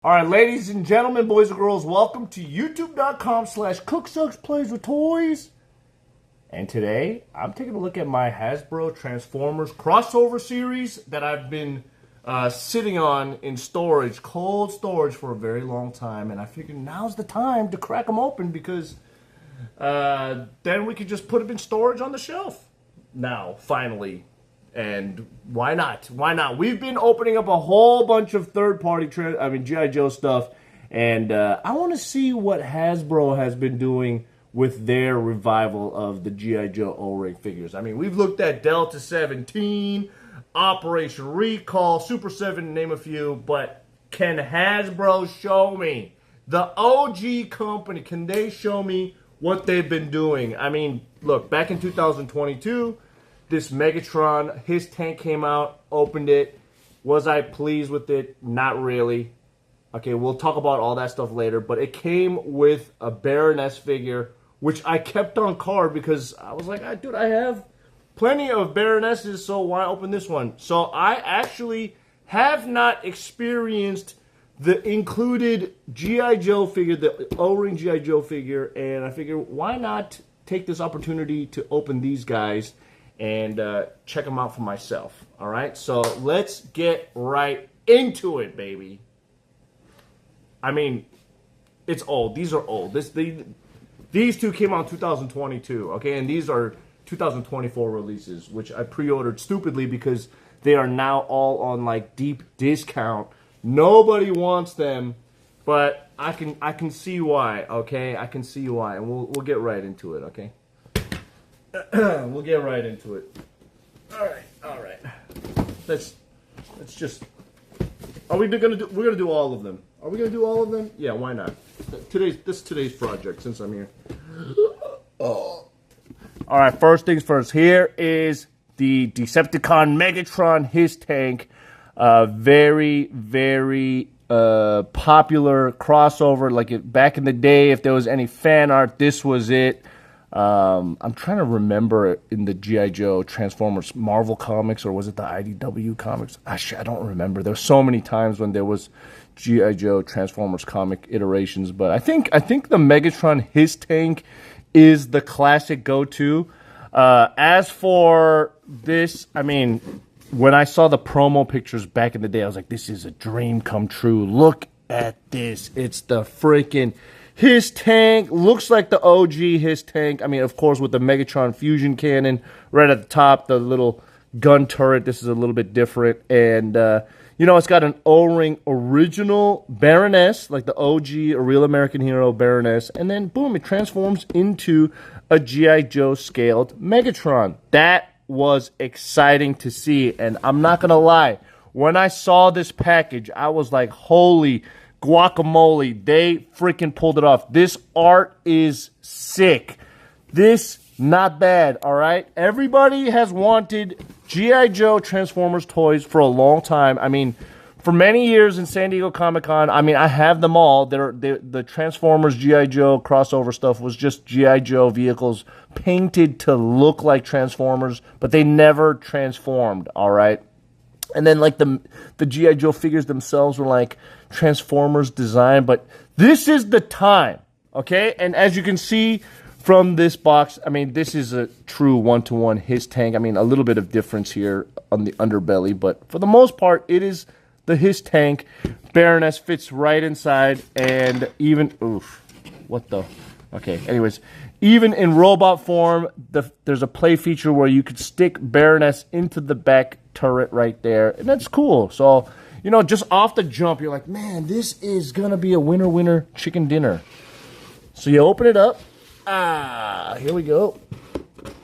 All right, ladies and gentlemen, boys and girls, welcome to youtube.com/CookSux Plays with Toys. And today, I'm taking a look at my Hasbro Transformers crossover series that I've been sitting on in storage, cold storage, for a very long time. And I figured now's the time to crack them open because then we could just put them in storage on the shelf. Now, finally. And why not? Why not? We've been opening up a whole bunch of third-party, G.I. Joe stuff, and I want to see what Hasbro has been doing with their revival of the G.I. Joe O-Ring figures. I mean, we've looked at Delta 17, Operation Recall, Super 7, to name a few, but can Hasbro show me, the OG company, can they show me what they've been doing? I mean, look, back in 2022, this Megatron, his tank came out, opened it. Was I pleased with it? Not really. Okay, we'll talk about all that stuff later. But it came with a Baroness figure, which I kept on card because I was like, dude, I have plenty of Baronesses, so why open this one? So I actually have not experienced the included G.I. Joe figure, the O-Ring G.I. Joe figure, and I figured, why not take this opportunity to open these guys and check them out for myself. All right, so let's get right into it, baby. I mean, it's old. These are old. These two came out in 2022, okay? And these are 2024 releases, which I pre-ordered stupidly because they are now all on, like, deep discount. Nobody wants them, but I can see why, okay? I can see why, and we'll get right into it, okay? We'll get right into it. All right. Let's just. We're gonna do all of them. Are we gonna do all of them? Yeah, why not? This is today's project since I'm here. Oh. All right. First things first. Here is the Decepticon Megatron, his tank. Very popular crossover. Like back in the day, if there was any fan art, this was it. I'm trying to remember in the G.I. Joe Transformers Marvel comics, or was it the IDW comics? Actually, I don't remember. There were so many times when there was G.I. Joe Transformers comic iterations, but I think the Megatron, his tank, is the classic go-to. As for this, I mean, when I saw the promo pictures back in the day, I was like, this is a dream come true. Look at this. It's the freaking H.I.S. tank. Looks like the OG H.I.S. tank. I mean, of course, with the Megatron fusion cannon right at the top, the little gun turret. This is a little bit different. And, it's got an O-Ring original Baroness, like the OG, a real American hero Baroness. And then, boom, it transforms into a G.I. Joe scaled Megatron. That was exciting to see. And I'm not going to lie. When I saw this package, I was like, holy guacamole, they freaking pulled it off. This art is sick. This, not bad, all right? Everybody has wanted G.I. Joe Transformers toys for a long time. I mean, for many years in San Diego Comic-Con, I mean, I have them all. The Transformers G.I. Joe crossover stuff was just G.I. Joe vehicles painted to look like Transformers, but they never transformed, all right? And then, like, the G.I. Joe figures themselves were, like, Transformers design. But this is the time, okay? And as you can see from this box, I mean, this is a true one-to-one H.I.S. tank. I mean, a little bit of difference here on the underbelly. But for the most part, it is the H.I.S. tank. Baroness fits right inside. And even, oof, what the, okay, anyways. Even in robot form, there's a play feature where you could stick Baroness into the back turret right there. And that's cool. So, just off the jump, you're like, man, this is going to be a winner chicken dinner. So you open it up. Here we go.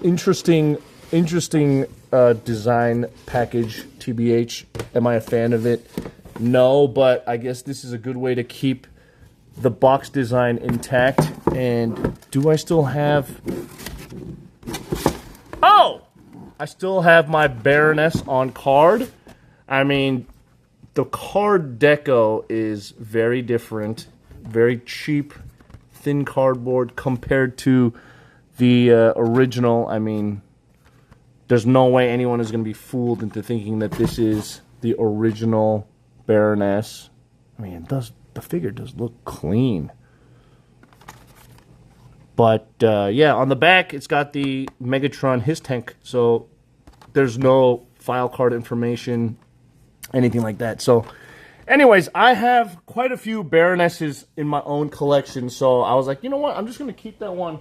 Interesting design package, TBH. Am I a fan of it? No, but I guess this is a good way to keep the box design intact. And do I still have... Oh! I still have my Baroness on card. I mean, the card deco is very different. Very cheap, thin cardboard compared to the original. I mean, there's no way anyone is going to be fooled into thinking that this is the original Baroness. I mean, the figure does look clean. But, yeah, on the back, it's got the Megatron H.I.S. tank. So there's no file card information, anything like that. So, anyways, I have quite a few Baronesses in my own collection. So I was like, you know what? I'm just going to keep that one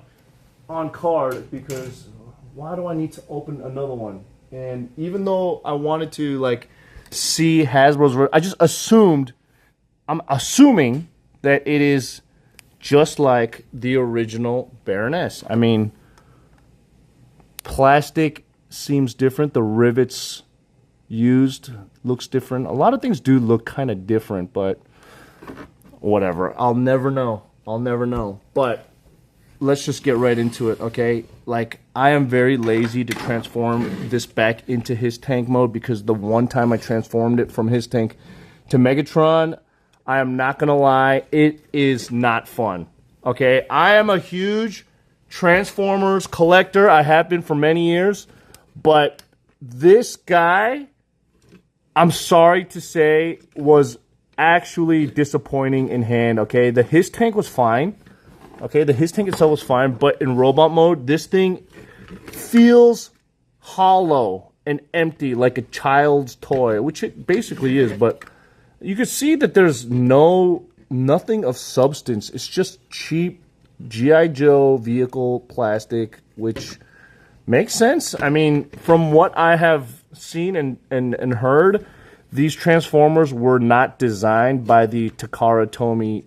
on card because why do I need to open another one? And even though I wanted to, like, see Hasbro's, I just assumed, I'm assuming that it is just like the original Baroness. I mean, plastic seems different. The rivets used looks different. A lot of things do look kind of different, but whatever. I'll never know. I'll never know. But let's just get right into it, okay? Like, I am very lazy to transform this back into his tank mode because the one time I transformed it from his tank to Megatron, I am not going to lie, it is not fun, okay? I am a huge Transformers collector. I have been for many years, but this guy, I'm sorry to say, was actually disappointing in hand, okay? The H.I.S. tank was fine, okay? The H.I.S. tank itself was fine, but in robot mode, this thing feels hollow and empty like a child's toy, which it basically is, but you can see that there's nothing of substance. It's just cheap G.I. Joe vehicle plastic, which makes sense. I mean, from what I have seen and heard, these Transformers were not designed by the Takara Tomy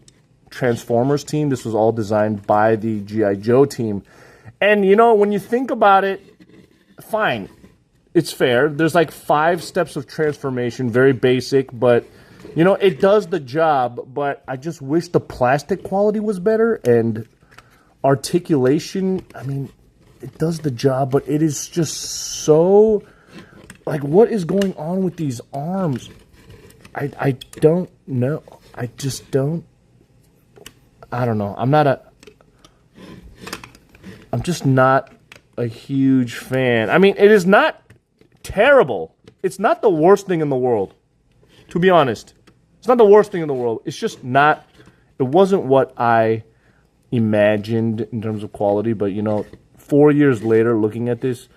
Transformers team. This was all designed by the G.I. Joe team. And, you know, when you think about it, fine. It's fair. There's like 5 steps of transformation, very basic, but you know, it does the job, but I just wish the plastic quality was better and articulation. I mean, it does the job, but it is just so, like, what is going on with these arms? I don't know. I just don't. I don't know. I'm just not a huge fan. I mean, it is not terrible. It's not the worst thing in the world. To be honest, it's not the worst thing in the world. It's just not, it wasn't what I imagined in terms of quality. But, you know, 4 years later, looking at this,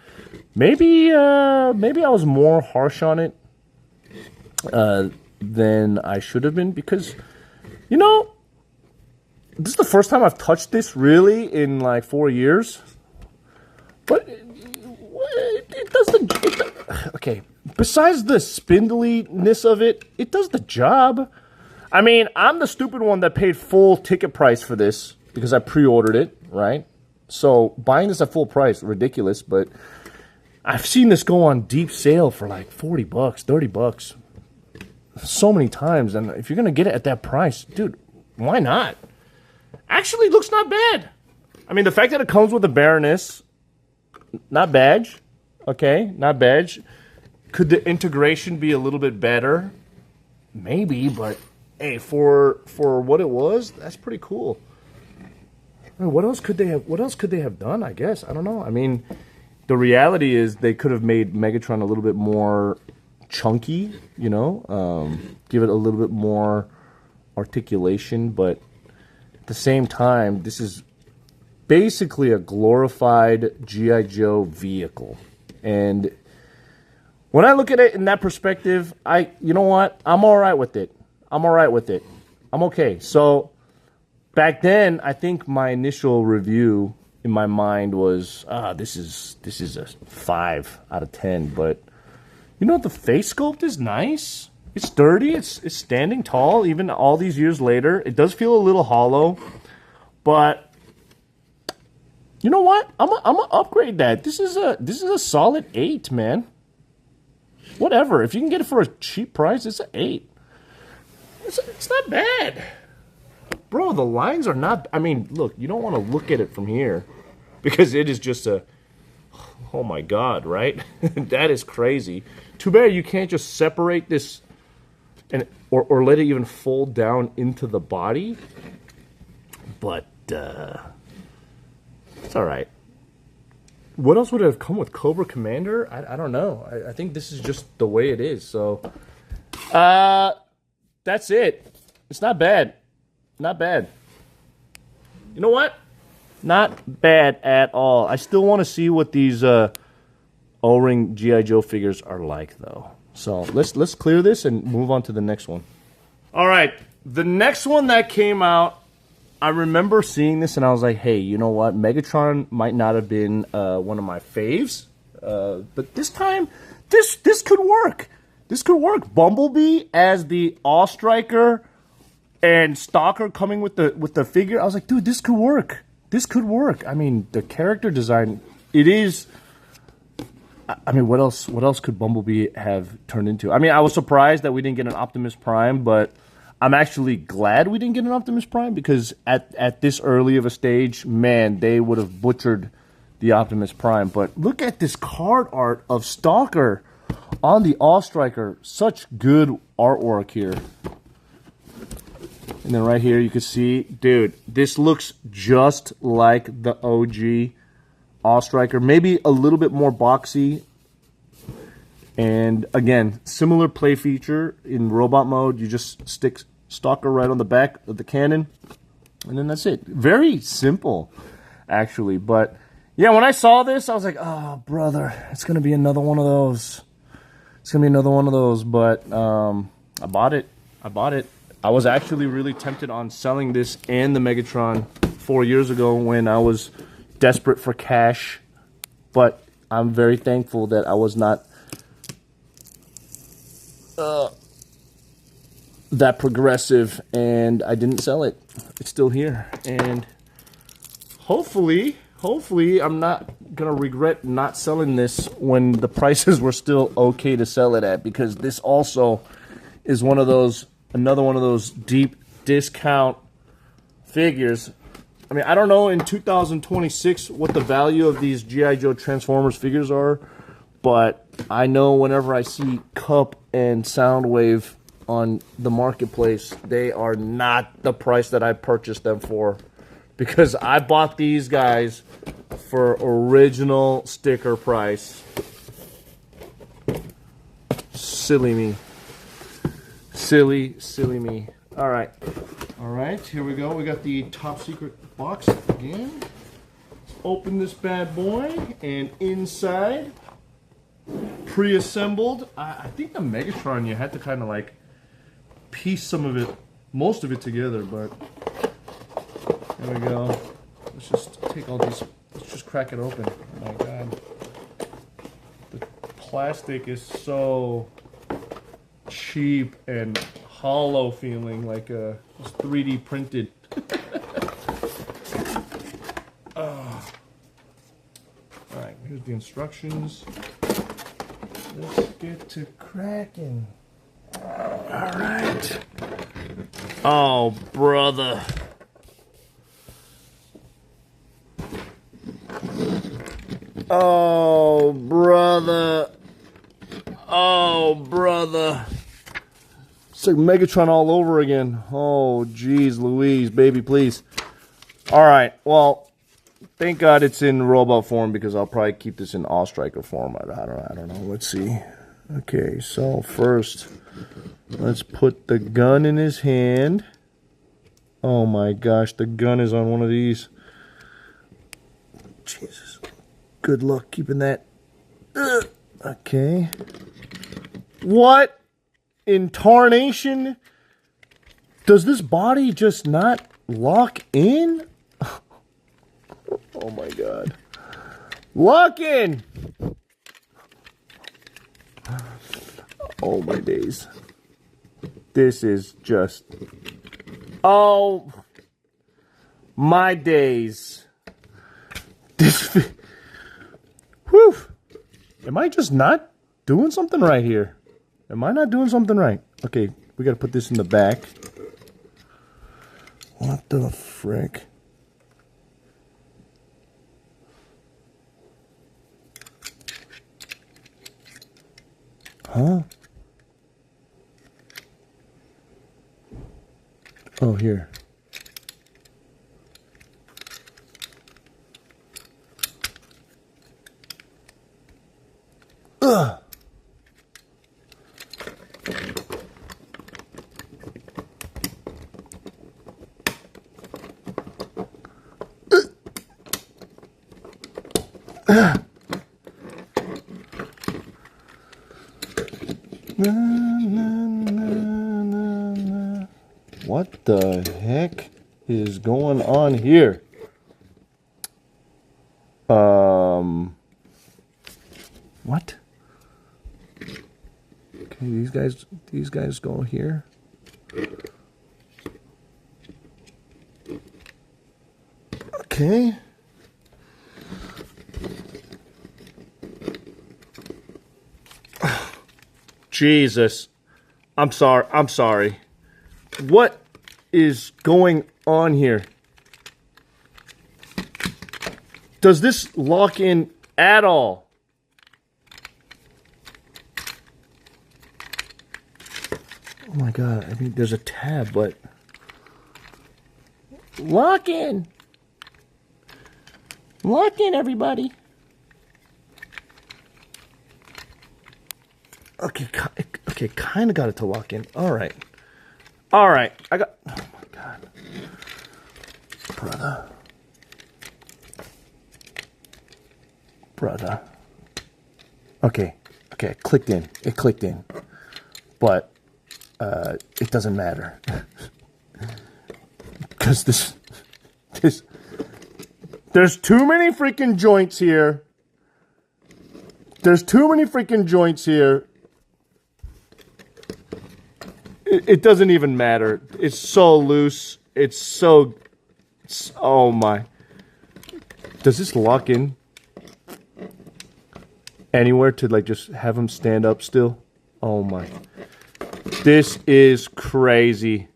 maybe I was more harsh on it than I should have been. Because, you know, this is the first time I've touched this really in like 4 years. But it does the, okay. Besides the spindliness of it, it does the job. I mean, I'm the stupid one that paid full ticket price for this because I pre-ordered it, right? So buying this at full price, ridiculous, but I've seen this go on deep sale for like $40, $30 so many times. And if you're going to get it at that price, dude, why not? Actually, looks not bad. I mean, the fact that it comes with a Baroness, not badge, okay, not badge. Could the integration be a little bit better? Maybe, but hey, for what it was, that's pretty cool. I mean, what else could they have done? I guess I don't know. I mean, the reality is they could have made Megatron a little bit more chunky, you know, give it a little bit more articulation, but at the same time, this is basically a glorified G.I. Joe vehicle, and when I look at it in that perspective, you know what? I'm all right with it. I'm okay. So back then, I think my initial review in my mind was, this is a 5 out of 10. But you know, the face sculpt is nice. It's sturdy. It's standing tall, even all these years later. It does feel a little hollow, but you know what? I'm gonna upgrade that. This is a solid 8, man. Whatever. If you can get it for a cheap price, it's an 8. It's not bad. Bro, the lines are not... I mean, look, you don't want to look at it from here because it is just a... Oh, my God, right? That is crazy. Too bad you can't just separate this or let it even fold down into the body. But, it's all right. What else would have come with Cobra Commander? I don't know. I think this is just the way it is. So, that's it. It's not bad. not bad. You know what? Not bad at all. I still want to see what these O-ring G.I. Joe figures are like, though. So let's clear this and move on to the next one. All right, the next one that came out, I remember seeing this and I was like, hey, you know what? Megatron might not have been one of my faves, but this time, this could work. This could work. Bumblebee as the All-Striker and Stalker coming with the figure. I was like, dude, this could work. This could work. I mean, the character design, it is. I mean, what else could Bumblebee have turned into? I mean, I was surprised that we didn't get an Optimus Prime, but I'm actually glad we didn't get an Optimus Prime because at this early of a stage, man, they would have butchered the Optimus Prime. But look at this card art of Stalker on the All-Striker. Such good artwork here. And then right here you can see, dude, this looks just like the OG All-Striker. Maybe a little bit more boxy. And again, similar play feature in robot mode. You just stick Stalker right on the back of the cannon. And then that's it. Very simple, actually. But yeah, when I saw this, I was like, oh, brother, it's going to be another one of those. It's going to be another one of those. But I bought it. I was actually really tempted on selling this and the Megatron 4 years ago when I was desperate for cash, but I'm very thankful that I was not that progressive and I didn't sell it. It's still here, and hopefully I'm not gonna regret not selling this when the prices were still okay to sell it at, because this also is one of those, another one of those deep discount figures. I mean, I don't know in 2026 what the value of these G.I. Joe Transformers figures are, but I know whenever I see Cup and Soundwave on the marketplace, they are not the price that I purchased them for, because I bought these guys for original sticker price. Silly me. Silly me. All right, here we go. We got the top secret box again. Let's open this bad boy, and inside, pre-assembled. I think the Megatron, you had to kind of like piece some of it, most of it together, but there we go. Let's just take all these, let's just crack it open. Oh my God. The plastic is so cheap and hollow feeling, like it's 3D printed. Alright, here's the instructions. Let's get to cracking. Alright. Oh, brother. Oh, brother. Oh, brother. It's like Megatron all over again. Oh, geez, Louise, baby, please. All right, well, thank God it's in robot form, because I'll probably keep this in All-Striker form. I don't know. Let's see. Okay, so first, let's put the gun in his hand. Oh my gosh, the gun is on one of these. Jesus. Good luck keeping that. Okay. What in tarnation? Does this body just not lock in? Oh my God. Lock in! Oh my days. This is just... Oh my days. This... Whew. Am I just not doing something right here? Am I not doing something right? Okay, we gotta put this in the back. What the frick? Huh? Oh, here. Ugh. What the heck is going on here? What? Okay, these guys go here. Okay. Jesus. I'm sorry. What is going on here? Does this lock in at all? Oh my God, I mean, there's a tab, but... Lock in! Lock in, everybody! Okay, kind of got it to lock in. Alright. Alright, I got... Oh my God. Brother. Okay, it clicked in. It clicked in. But... it doesn't matter. Because there's too many freaking joints here. There's too many freaking joints here. It doesn't even matter. It's so loose. Oh my. Does this lock in anywhere to like just have him stand up still? Oh my. This is crazy.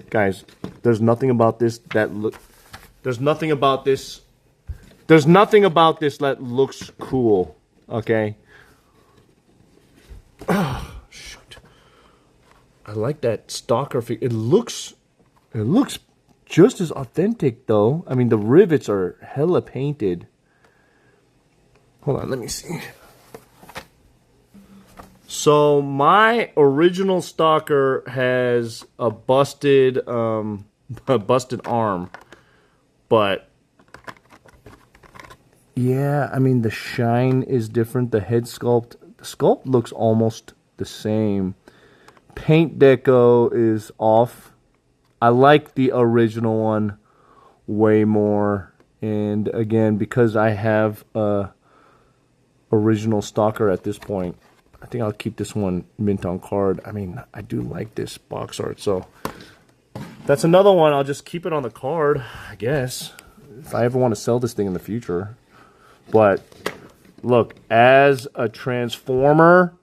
Guys, there's nothing about this that there's nothing about this that looks cool, okay? Oh, shoot. I like that Stalker figure. It looks just as authentic though. I mean, the rivets are hella painted. Hold on, let me see. So my original Stalker has a busted arm, but yeah, I mean the shine is different. The sculpt looks almost the same. Paint deco is off. I like the original one way more, and again, because I have a original Stalker at this point, I think I'll keep this one mint on card. I mean, I do like this box art, so that's another one. I'll just keep it on the card, I guess, if I ever want to sell this thing in the future. But look, as a Transformer,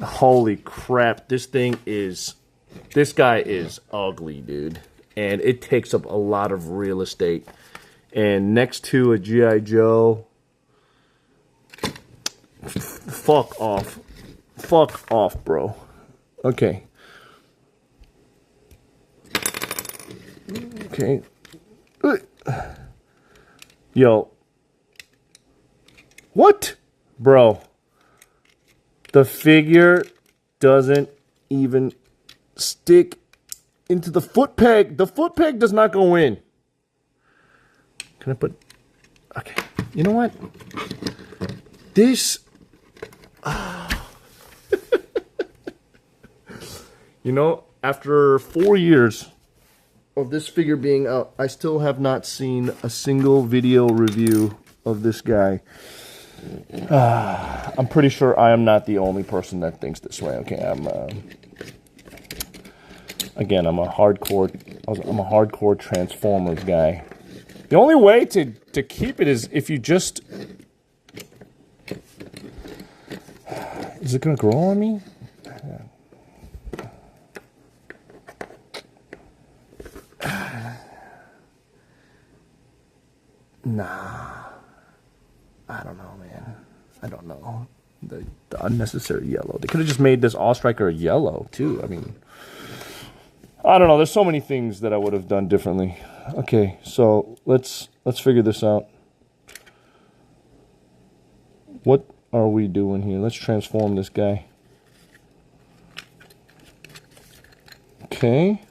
holy crap, this guy is ugly, dude. And it takes up a lot of real estate. And next to a G.I. Joe, fuck off. Fuck off, bro. Okay. Okay. Yo. What? Bro. The figure doesn't even stick into the foot peg. The foot peg does not go in. Can I put... Okay. You know what? This... You know, after 4 years of this figure being out, I still have not seen a single video review of this guy. I'm pretty sure I am not the only person that thinks this way. Okay, I'm a hardcore Transformers guy. The only way to keep it is if you just... Is it gonna grow on me? Nah. I don't know, man. I don't know. The unnecessary yellow. They could have just made this All-Striker yellow, too. I mean, I don't know. There's so many things that I would have done differently. Okay, so let's figure this out. What are we doing here? Let's transform this guy. Okay.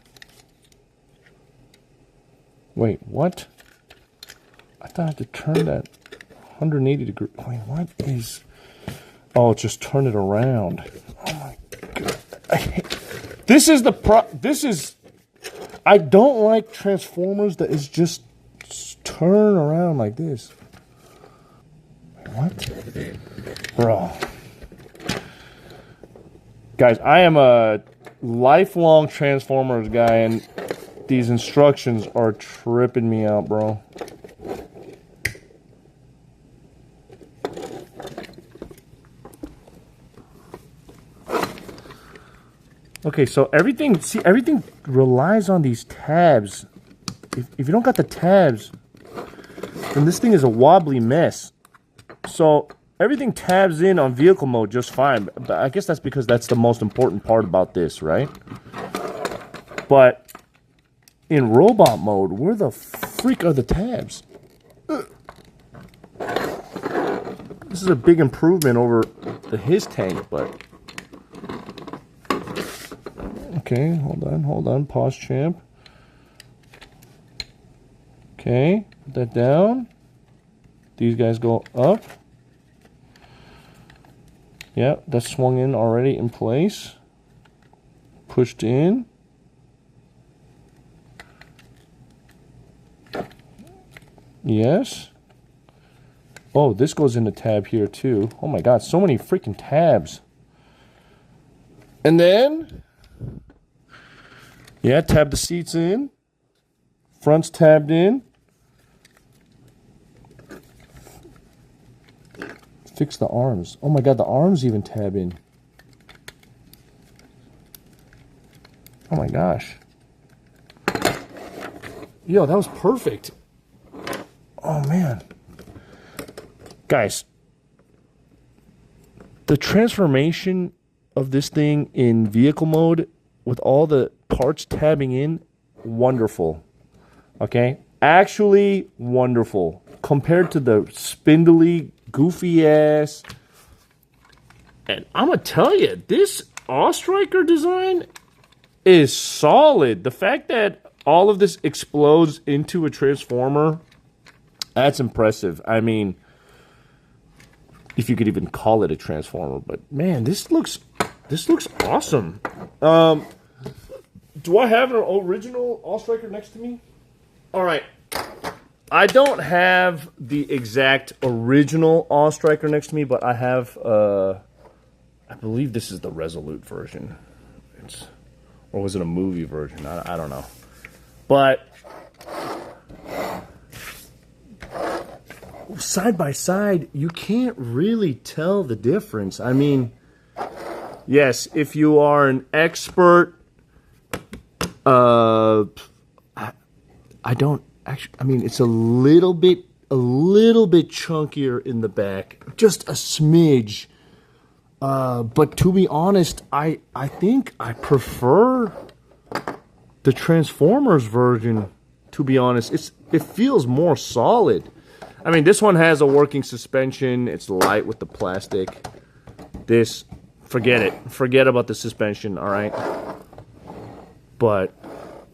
Wait, what? I thought I had to turn that 180 degrees. Wait, what is... Oh, just turn it around. Oh my God. This is the I don't like Transformers that is just turn around like this. What? Bro. Guys, I am a lifelong Transformers guy, and these instructions are tripping me out, bro. Okay, so everything relies on these tabs. If you don't got the tabs, then this thing is a wobbly mess. So everything tabs in on vehicle mode just fine. But I guess that's because that's the most important part about this, right? But in robot mode, where the freak are the tabs? This is a big improvement over the H.I.S. tank, but... Okay, hold on, pause champ. Okay, put that down. These guys go up. Yeah, that's swung in already in place. Pushed in. Yes. Oh, this goes in the tab here too. Oh my God, so many freaking tabs. And then... Yeah, tab the seats in. Front's tabbed in. Fix the arms. Oh my God, the arms even tab in. Oh my gosh. Yo, that was perfect. Oh man. Guys, the transformation of this thing in vehicle mode with all the parts tabbing in, wonderful. Okay? Actually wonderful. Compared to the spindly, goofy ass. And I'm going to tell you, this All-Striker design is solid. The fact that all of this explodes into a Transformer, that's impressive. I mean, if you could even call it a Transformer. But man, this looks awesome. Do I have an original All-Striker next to me? All right. I don't have the exact original All-Striker next to me, but I have, I believe this is the Resolute version. Or was it a movie version? I don't know. But side by side, you can't really tell the difference. I mean, yes, if you are an expert, I don't actually. I mean, it's a little bit chunkier in the back, just a smidge. But to be honest, I think I prefer the Transformers version. To be honest, it feels more solid. I mean, this one has a working suspension. It's light with the plastic. This, forget it. Forget about the suspension. All right. But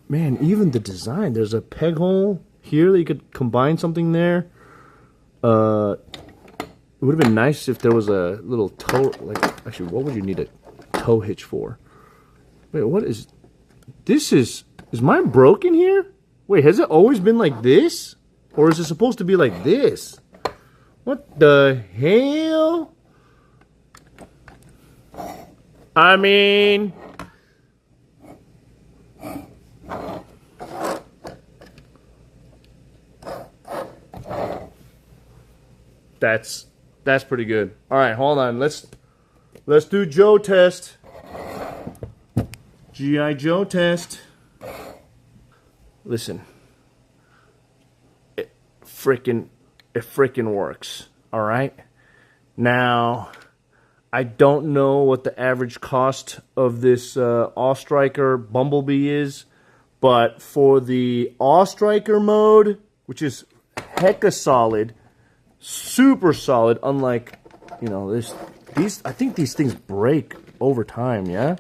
man, even the design. There's a peg hole here that you could combine something there. It would have been nice if there was a little toe. Like, actually, what would you need a toe hitch for? Wait, what is this? Is mine broken here? Wait, has it always been like this? Or is it supposed to be like this? What the hell? I mean... That's pretty good. All right, hold on. Let's do Joe test. G.I. Joe test. Listen. It freaking works. All right? Now, I don't know what the average cost of this All-Striker Bumblebee is, but for the All-Striker mode, which is hecka solid, super solid, unlike, you know, these I think these things break over time, yeah?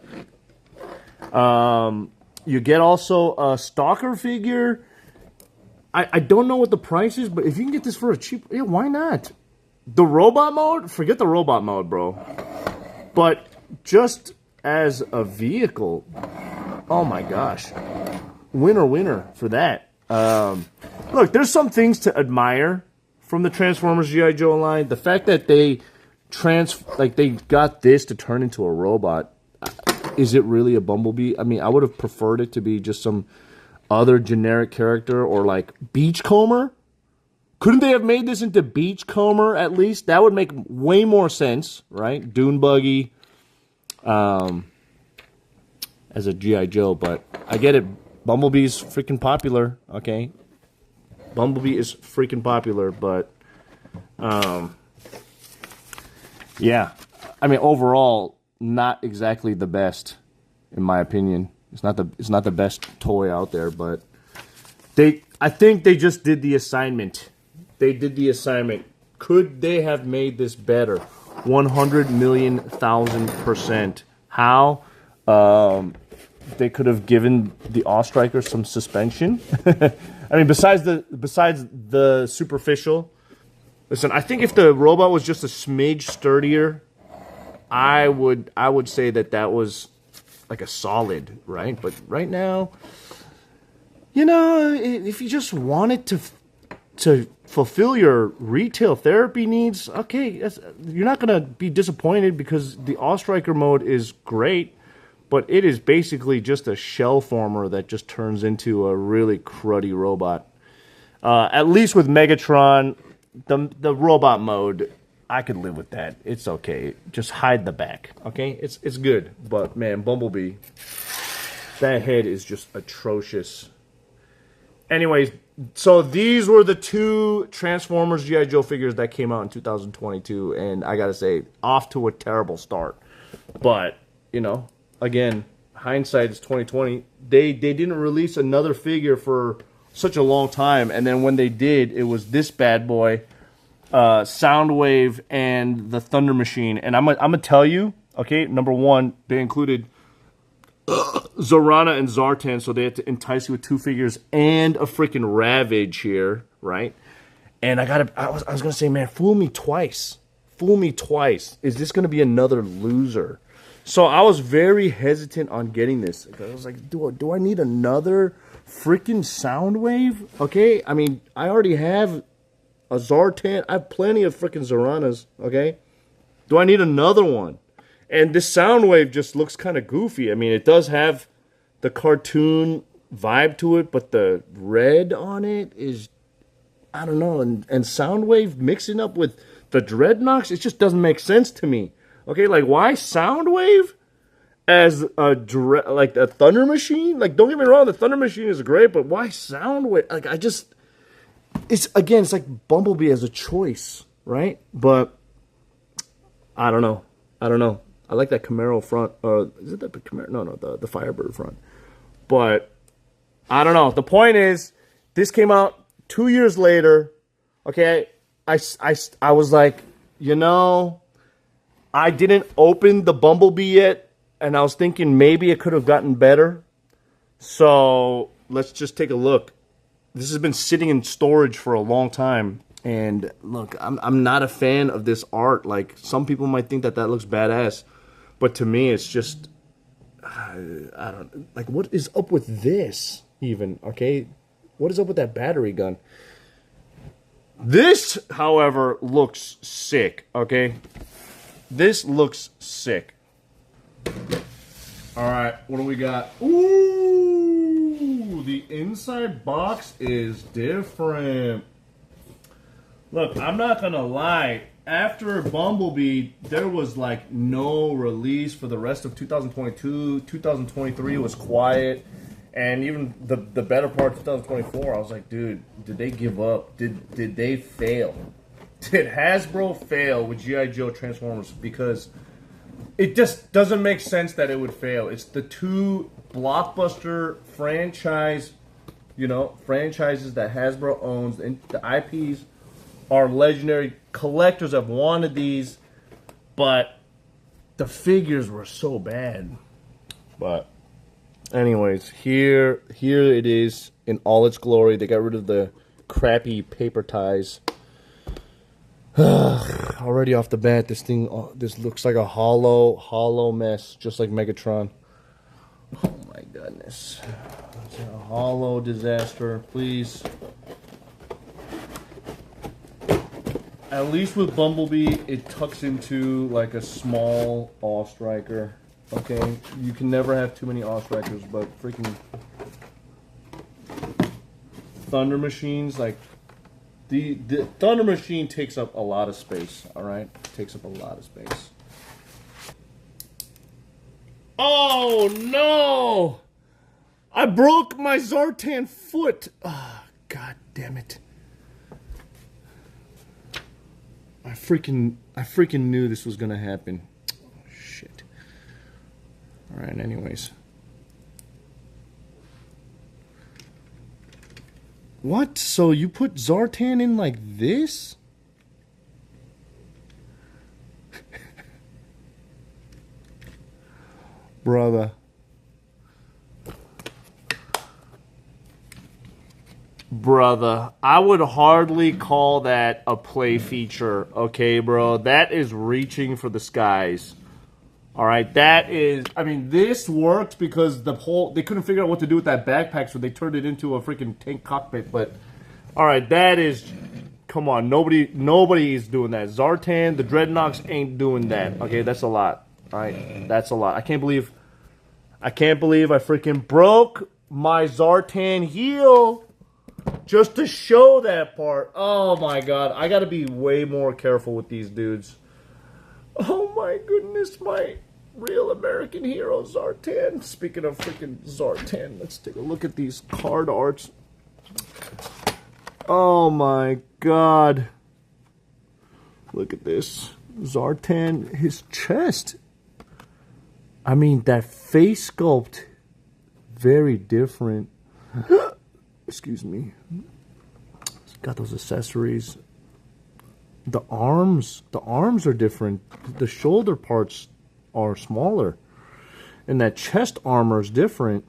You get also a Stalker figure. I don't know what the price is, but if you can get this for a cheap, yeah, why not? The robot mode? Forget the robot mode, bro. But just as a vehicle, oh my gosh. Winner for that. Look, there's some things to admire from the Transformers G.I. Joe line. The fact that they got this to turn into a robot. Is it really a Bumblebee? I mean, I would have preferred it to be just some other generic character or like Beachcomber. Couldn't they have made this into Beachcomber at least? That would make way more sense, right? Dune Buggy as a G.I. Joe, but I get it. Bumblebee's freaking popular, okay? Bumblebee is freaking popular, but yeah. I mean, overall, not exactly the best, in my opinion. It's not the best toy out there, but I think they just did the assignment. They did the assignment. Could they have made this better? 100,000,000%. How? They could have given the All-Striker some suspension. I mean, besides the superficial. Listen, I think if the robot was just a smidge sturdier, I would say that was like a solid, right? But right now, you know, if you just wanted to fulfill your retail therapy needs, okay, you're not gonna be disappointed because the All-Striker mode is great, but it is basically just a shell former that just turns into a really cruddy robot. At least with Megatron, the robot mode, I could live with that. It's okay. Just hide the back, okay? It's good. But, man, Bumblebee, that head is just atrocious. Anyways, so these were the two Transformers G.I. Joe figures that came out in 2022. And I gotta say, off to a terrible start. But, you know, again, hindsight is 2020. They didn't release another figure for such a long time. And then when they did, it was this bad boy. Soundwave and the Thunder Machine, and I'm gonna tell you, okay. Number one, they included Zorana and Zartan, so they had to entice you with two figures and a freaking Ravage here, right? And I was gonna say, man, fool me twice. Is this gonna be another loser? So I was very hesitant on getting this. I was like, do I need another freaking Soundwave? Okay, I mean, I already have a Zartan. I have plenty of freaking Zoranas, okay? Do I need another one? And this Soundwave just looks kind of goofy. I mean, it does have the cartoon vibe to it, but the red on it is, I don't know. And Soundwave mixing up with the Dreadnoks, it just doesn't make sense to me. Okay, like, why Soundwave as like a Thunder Machine? Like, don't get me wrong, the Thunder Machine is great, but why Soundwave? Like, it's like Bumblebee as a choice, right? But I don't know. I like that Camaro front. Is it the Camaro? No, the Firebird front. But I don't know. The point is, this came out 2 years later. Okay, I was like, you know, I didn't open the Bumblebee yet, and I was thinking maybe it could have gotten better. So let's just take a look. This has been sitting in storage for a long time, and look, I'm not a fan of this art. Like, some people might think that looks badass, but to me, it's just, I don't, like, what is up with this even, okay? What is up with that battery gun? This, however, looks sick, okay? This looks sick. All right, what do we got? Ooh, the inside box is different. Look, I'm not gonna lie. After Bumblebee, there was like no release for the rest of 2022. 2023 was quiet, and even the better part of 2024, I was like, dude, did they give up? Did they fail? Did Hasbro fail with G.I. Joe Transformers? Because it just doesn't make sense that it would fail. It's the two blockbuster franchises that Hasbro owns. And the IPs are legendary. Collectors have wanted these, but the figures were so bad. But Anyways, here it is in all its glory. They got rid of the crappy paper ties. Already off the bat, this looks like a hollow mess, just like Megatron. Oh my goodness. It's a hollow disaster, please. At least with Bumblebee, it tucks into like a small All-Striker. Okay, you can never have too many All-Strikers, but freaking Thunder Machines, like the Thunder Machine takes up a lot of space. All right, takes up a lot of space. Oh no! I broke my Zartan foot. Oh, God damn it! I freaking knew this was gonna happen. Oh, shit. All right. Anyways. What? So you put Zartan in like this? Brother. Brother, I would hardly call that a play feature, okay, bro? That is reaching for the skies. All right, that is, I mean, this worked because they couldn't figure out what to do with that backpack, so they turned it into a freaking tank cockpit, but, all right, that is, come on, nobody is doing that. Zartan, the Dreadnoks ain't doing that, okay? That's a lot, all right? That's a lot. I can't believe I freaking broke my Zartan heel just to show that part. Oh, my God. I got to be way more careful with these dudes. Oh, my goodness. My real American hero, Zartan. Speaking of freaking Zartan, let's take a look at these card arts. Oh, my God. Look at this. Zartan, his chest. I mean, that face sculpt, very different. Excuse me. Got those accessories. The arms are different. The shoulder parts are smaller. And that chest armor is different.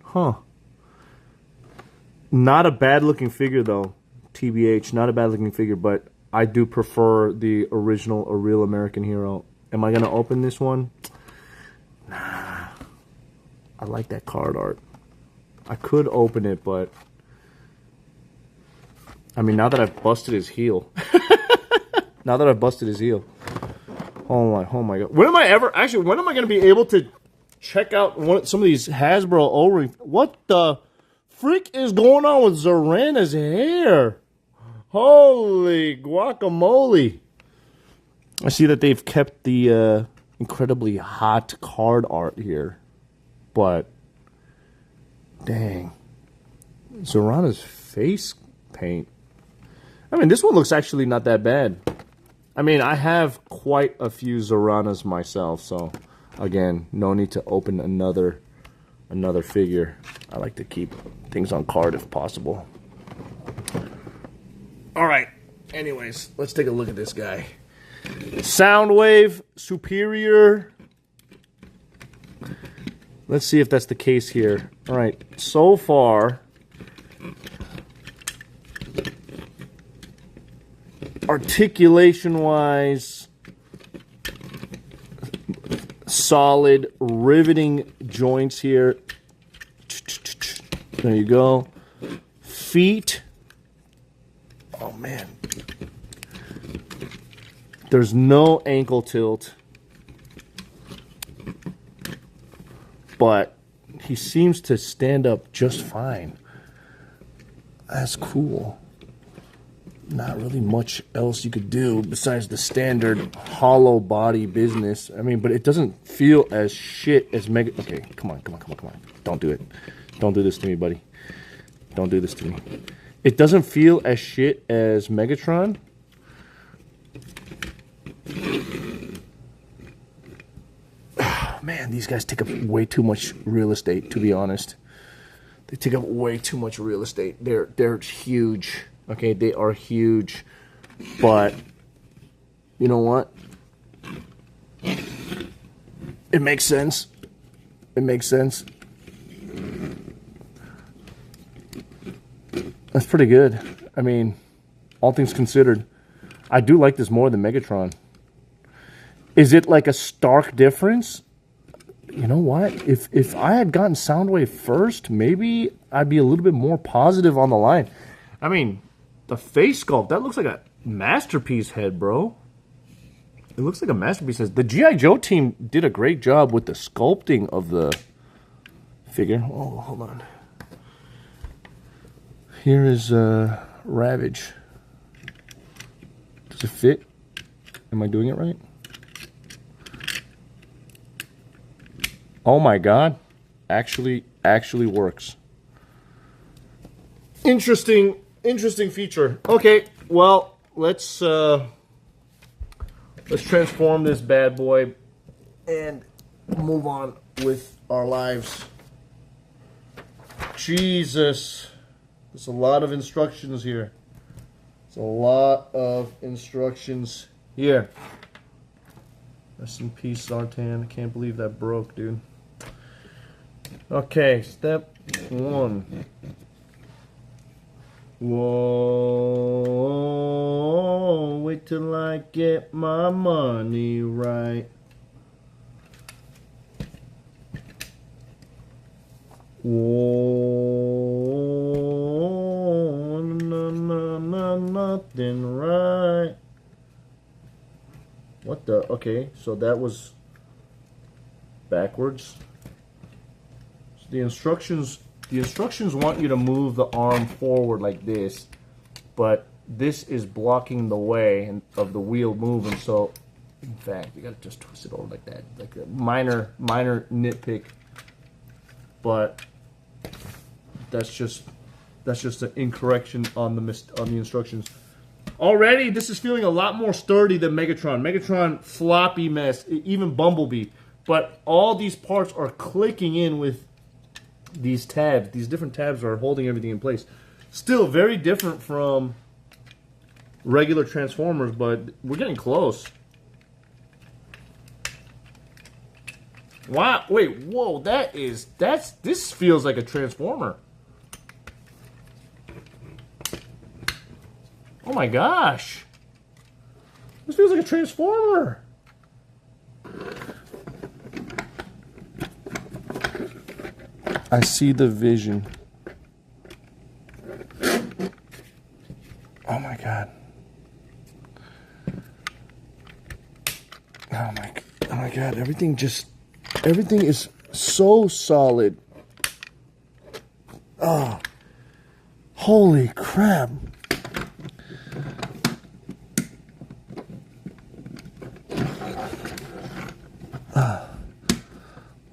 Huh. Not a bad looking figure though. TBH, not a bad looking figure, but I do prefer the original A Real American Hero. Am I going to open this one? Nah. I like that card art. I could open it, but I mean, now that I've busted his heel. Oh my God. When am I going to be able to check out some of these Hasbro O-rings? What the freak is going on with Zorana's hair? Holy guacamole. I see that they've kept the incredibly hot card art here, but dang. Zorana's face paint. I mean, this one looks actually not that bad. I mean, I have quite a few Zoranas myself, so again, no need to open another figure. I like to keep things on card if possible. All right. Anyways, let's take a look at this guy. Soundwave Superior. Let's see if that's the case here. All right, so far, articulation-wise, solid, riveting joints here. There you go. Feet. Oh, man. There's no ankle tilt. But he seems to stand up just fine. That's cool. Not really much else you could do besides the standard hollow body business. I mean, but it doesn't feel as shit as Mega... Okay, come on. Don't do it. Don't do this to me, buddy. Don't do this to me. It doesn't feel as shit as Megatron. Man, these guys take up way too much real estate, to be honest. They take up way too much real estate. They're huge. Okay, they are huge. But you know what? It makes sense. It makes sense. That's pretty good. I mean, all things considered, I do like this more than Megatron. Is it like a stark difference? You know what? If I had gotten Soundwave first, maybe I'd be a little bit more positive on the line. I mean, the face sculpt, that looks like a masterpiece head, bro. It looks like a masterpiece head. The G.I. Joe team did a great job with the sculpting of the figure. Oh, hold on. Here is Ravage. Does it fit? Am I doing it right? Oh my God. Actually works. Interesting feature. Okay, well, let's transform this bad boy and move on with our lives. Jesus. There's a lot of instructions here. There's a lot of instructions here. Rest in peace, Zartan. I can't believe that broke, dude. Okay, step one. Whoa, wait till I get my money right. Whoa, nothing right. What the? Okay, so that was backwards. So the instructions want you to move the arm forward like this, but this is blocking the way of the wheel moving. So, in fact, you gotta just twist it over like that, like a minor nitpick. But that's just an incorrection on the instructions. Already, this is feeling a lot more sturdy than Megatron. Megatron, floppy mess, even Bumblebee. But all these parts are clicking in with these tabs. These different tabs are holding everything in place. Still very different from regular Transformers, but we're getting close. Wow, wait, whoa, this feels like a Transformer. Oh my gosh. This feels like a Transformer. I see the vision. Oh my God. Oh my God, everything is so solid. Oh, holy crap.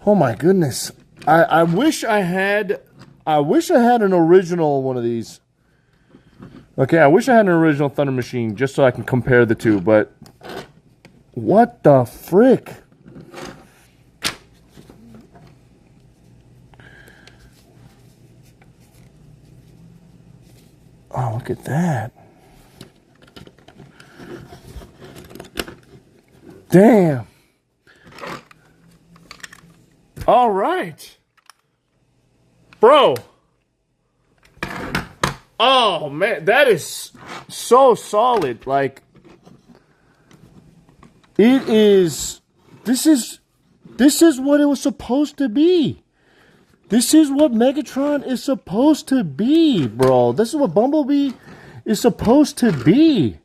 Oh my goodness. I wish I had an original one of these. Okay, I wish I had an original Thunder Machine just so I can compare the two, but what the frick? Oh, look at that. Damn. All right. Bro. Oh, man. That is so solid. Like, it is... This is what it was supposed to be. This is what Megatron is supposed to be, bro. This is what Bumblebee is supposed to be.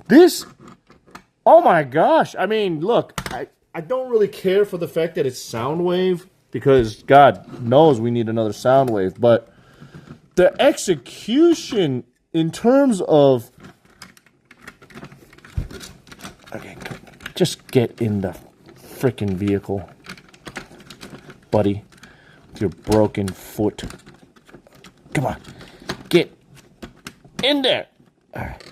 This... Oh, my gosh. I mean, look, I don't really care for the fact that it's Soundwave, because God knows we need another Soundwave, but the execution in terms of... Okay, just get in the freaking vehicle, buddy, with your broken foot. Come on, get in there. All right.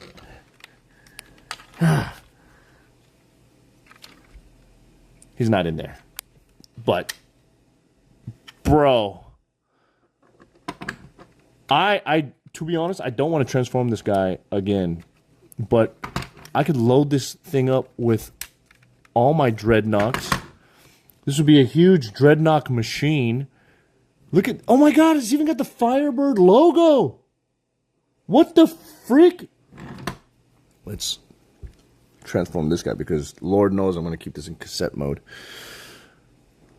He's not in there. But, bro, to be honest, I don't want to transform this guy again. But I could load this thing up with all my Dreadnoks. This would be a huge Dreadnok machine. Look at, oh my God, it's even got the Firebird logo. What the freak? Let's transform this guy because Lord knows I'm going to keep this in cassette mode.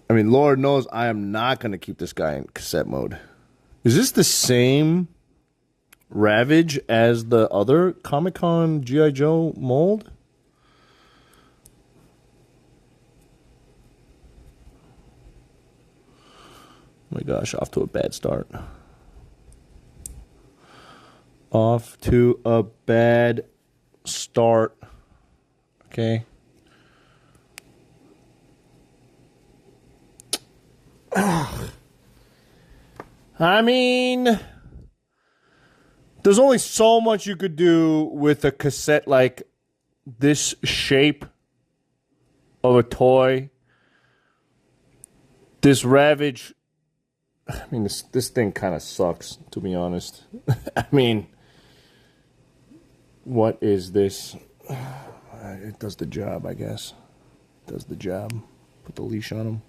I mean, Lord knows I am not going to keep this guy in cassette mode. Is this the same Ravage as the other Comic-Con G.I. Joe mold? Oh my gosh, off to a bad start. Off to a bad start. Okay. I mean, there's only so much you could do with a cassette like this shape of a toy. This Ravage, I mean, this thing kind of sucks, to be honest. I mean, what is this? It does the job, I guess. It does the job. Put the leash on him.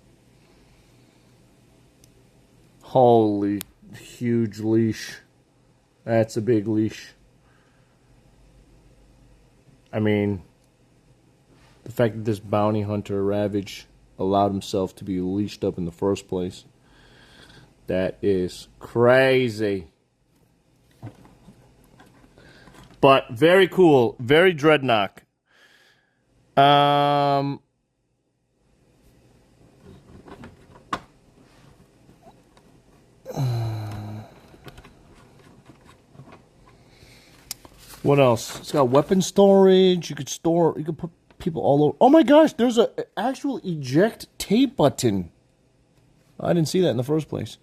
Holy huge leash. That's a big leash. I mean, the fact that this bounty hunter Ravage allowed himself to be leashed up in the first place, that is crazy. But very cool, very Dreadnought. What else? It's got weapon storage. You could put people all over. Oh my gosh, there's an actual eject tape button. I didn't see that in the first place.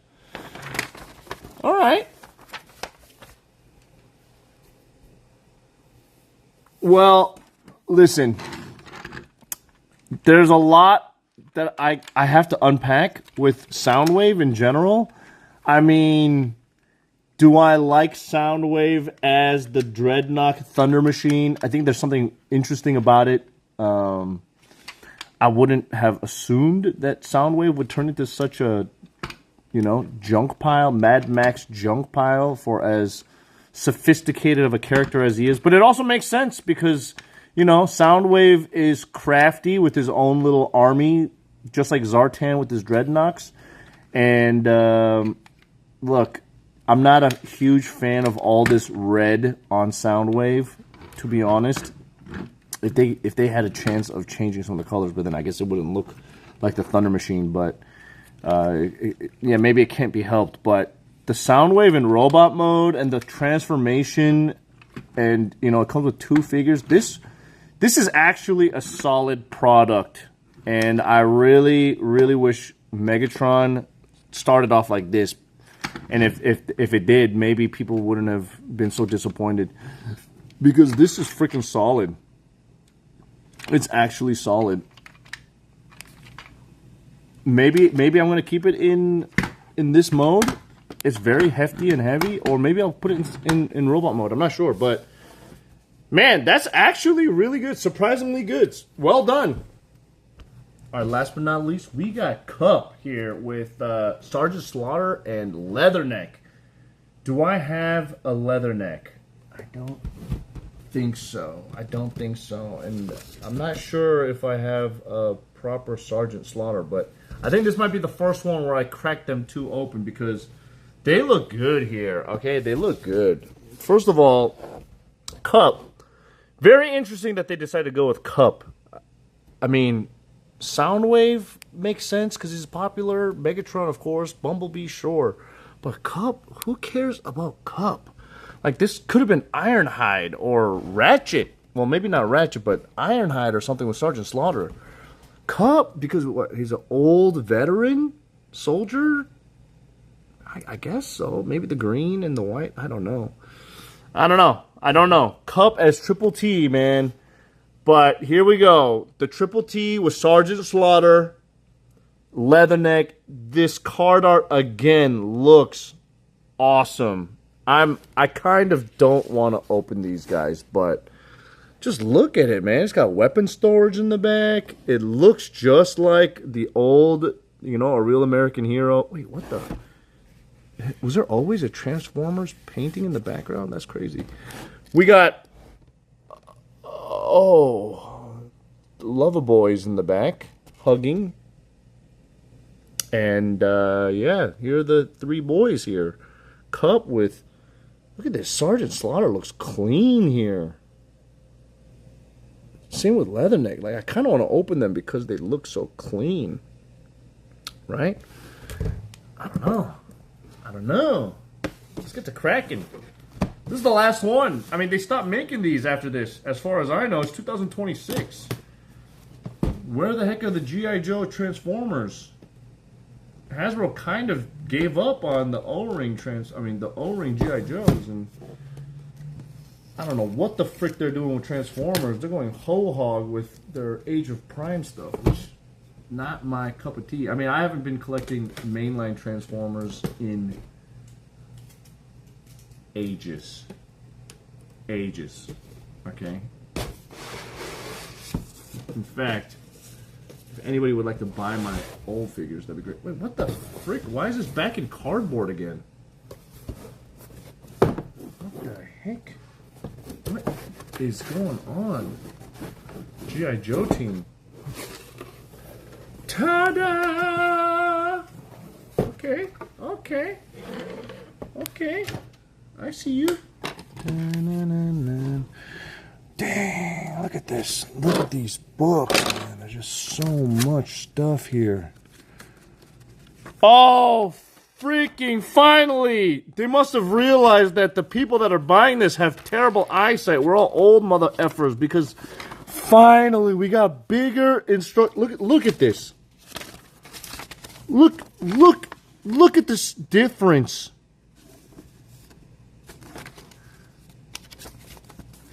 All right. Well, listen. There's a lot that I have to unpack with Soundwave in general. I mean, do I like Soundwave as the Dreadnought Thunder Machine? I think there's something interesting about it. I wouldn't have assumed that Soundwave would turn into such a, junk pile, Mad Max junk pile for as sophisticated of a character as he is. But it also makes sense because, Soundwave is crafty with his own little army, just like Zartan with his Dreadnoughts. And, look, I'm not a huge fan of all this red on Soundwave, to be honest. If they had a chance of changing some of the colors, but then I guess it wouldn't look like the Thunder Machine. But yeah, maybe it can't be helped. But the Soundwave in robot mode and the transformation, and it comes with 2 figures. This is actually a solid product, and I really, really wish Megatron started off like this. And if it did, maybe people wouldn't have been so disappointed, because this is freaking solid. It's actually solid. Maybe I'm going to keep it in this mode. It's very hefty and heavy, or maybe I'll put it in robot mode. I'm not sure, but man, that's actually really good. Surprisingly good. Well done. All right, last but not least, we got Cup here with Sergeant Slaughter and Leatherneck. Do I have a Leatherneck? I don't think so. And I'm not sure if I have a proper Sergeant Slaughter, but I think this might be the first one where I cracked them 2 open because they look good here, okay? They look good. First of all, Cup. Very interesting that they decided to go with Cup. I mean, Soundwave makes sense because he's popular. Megatron, of course. Bumblebee, sure. But Cup, who cares about Cup? Like, this could have been Ironhide or Ratchet. Well, maybe not Ratchet, but Ironhide or something with Sergeant Slaughter. Cup, because what? He's an old veteran soldier? I guess so. Maybe the green and the white. I don't know. Cup as Triple T, man. But here we go. The Triple T with Sergeant Slaughter, Leatherneck. This card art again looks awesome. I kind of don't want to open these guys, but just look at it, man. It's got weapon storage in the back. It looks just like the old, A Real American Hero. Wait, what the? Was there always a Transformers painting in the background? That's crazy. We got, oh, Loverboys in the back, hugging. And, yeah, here are the three boys here. Cup with, look at this, Sergeant Slaughter looks clean here. Same with Leatherneck. Like, I kind of want to open them because they look so clean. Right? I don't know. I don't know. Let's get to cracking. This is the last one. I mean, they stopped making these after this. As far as I know, it's 2026. Where the heck are the G.I. Joe Transformers? Hasbro kind of gave up on the O-ring the O-ring G.I. Joes, and I don't know what the frick they're doing with Transformers. They're going whole hog with their Age of Prime stuff, which is not my cup of tea. I mean, I haven't been collecting mainline Transformers in ages. Ages. Okay? In fact, if anybody would like to buy my old figures, that'd be great. Wait, what the frick? Why is this back in cardboard again? What the heck? What is going on? G.I. Joe team. Ta-da! Okay, okay, okay. I see you. Dang, look at this. Look at these books, man. There's just so much stuff here. Oh, freaking finally! They must have realized that the people that are buying this have terrible eyesight. We're all old mother effers because finally we got bigger Look at this. Look at this difference.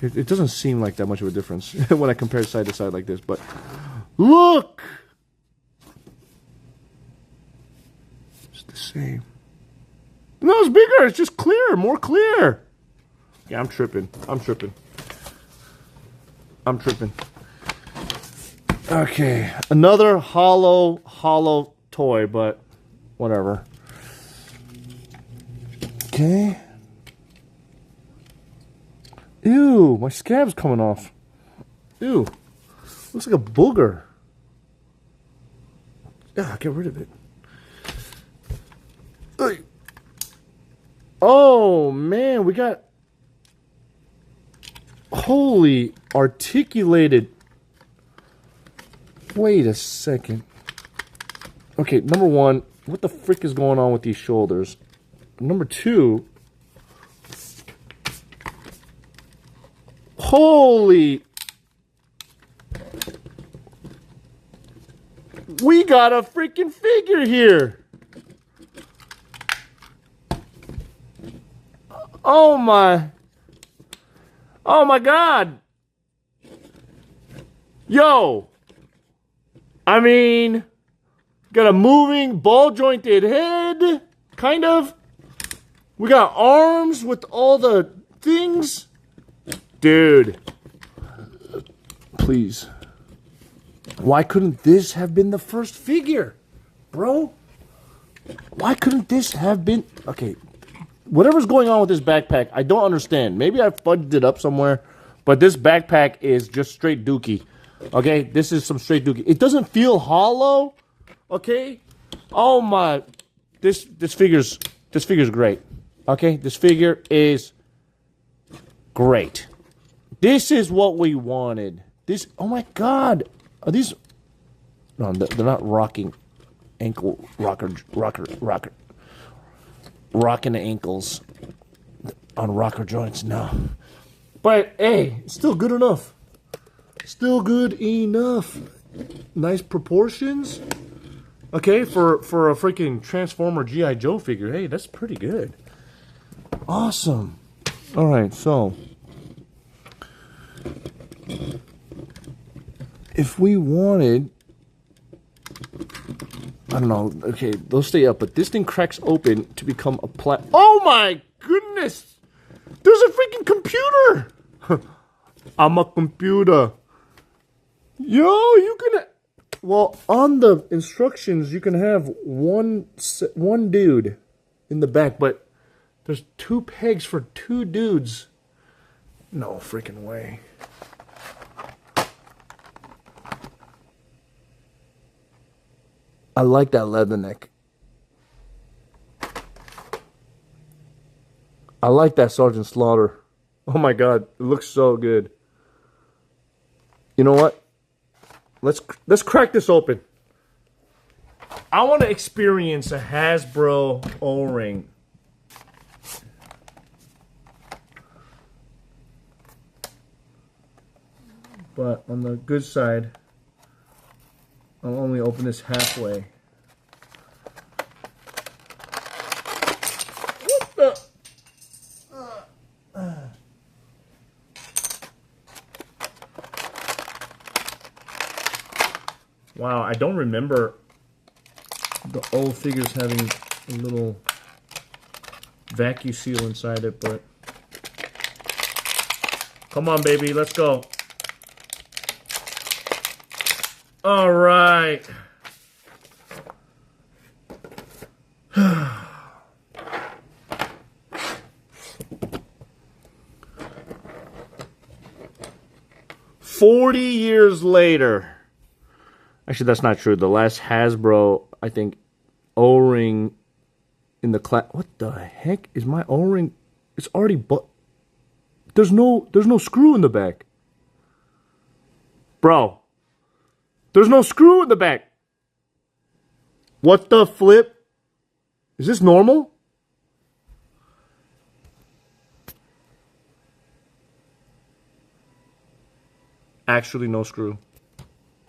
It doesn't seem like that much of a difference when I compare side to side like this, but look! It's the same. No, it's bigger. It's just clearer, more clear. Yeah, I'm tripping. I'm tripping. I'm tripping. Okay, another hollow toy, but whatever. Okay. Ew, my scab's coming off. Ew. Looks like a booger. Yeah, get rid of it. Oh, man, we got holy articulated. Wait a second. Okay, number one, what the frick is going on with these shoulders? Number two, holy, we got a freaking figure here. Oh my God. Yo, I mean, got a moving ball jointed head, kind of. We got arms with all the things. Dude, please. Why couldn't this have been the first figure, bro? Why couldn't this have been... Okay, whatever's going on with this backpack, I don't understand. Maybe I fudged it up somewhere, but this backpack is just straight dookie. Okay, this is some straight dookie. It doesn't feel hollow, okay? Oh my... This figure's great. Okay, this figure is great. This is what we wanted. This, oh my God. Are these, no, they're not rocking ankle, rocking the ankles on rocker joints, no. But hey, it's still good enough. Still good enough. Nice proportions. Okay, for a freaking Transformer G.I. Joe figure, hey, that's pretty good. Awesome. All right, so if we wanted, I don't know, okay, they'll stay up, but this thing cracks open to become a oh my goodness! There's a freaking computer! I'm a computer. Yo, you can, well, on the instructions, you can have one dude. in the back, but there's 2 pegs for 2 dudes. No freaking way. I like that leather neck. I like that Sergeant Slaughter. Oh my god, it looks so good. You know what? Let's crack this open. I want to experience a Hasbro O-ring. But on the good side, I'll only open this halfway. What the? Wow, I don't remember the old figures having a little vacuum seal inside it, but come on, baby, let's go. All right. $40 later. Actually, that's not true. The last Hasbro, I think, O-ring in the class. What the heck is my O-ring? It's already there's no screw in the back. Bro. There's no screw in the back. What the flip? Is this normal? Actually, no screw.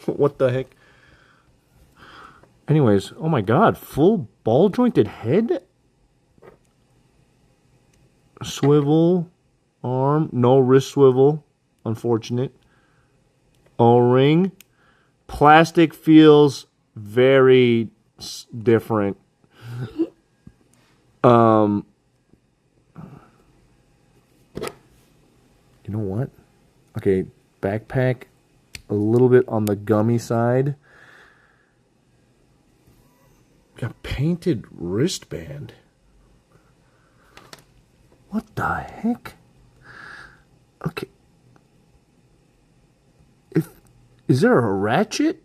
What the heck? Anyways, oh my god, full ball jointed head? Swivel, arm, no wrist swivel, unfortunate. O-ring. Plastic feels very different. You know what? Okay, backpack, a little bit on the gummy side. Got painted wristband. What the heck? Okay. Is there a ratchet?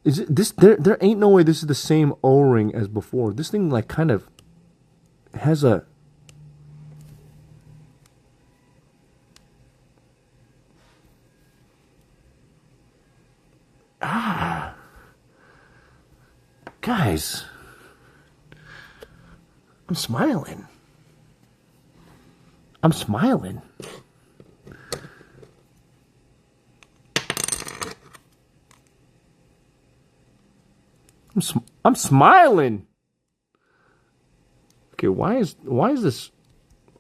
Is it this? There ain't no way this is the same O-ring as before. This thing like kind of has a. Guys, I'm smiling. I'm smiling. I'm smiling. Okay, why is this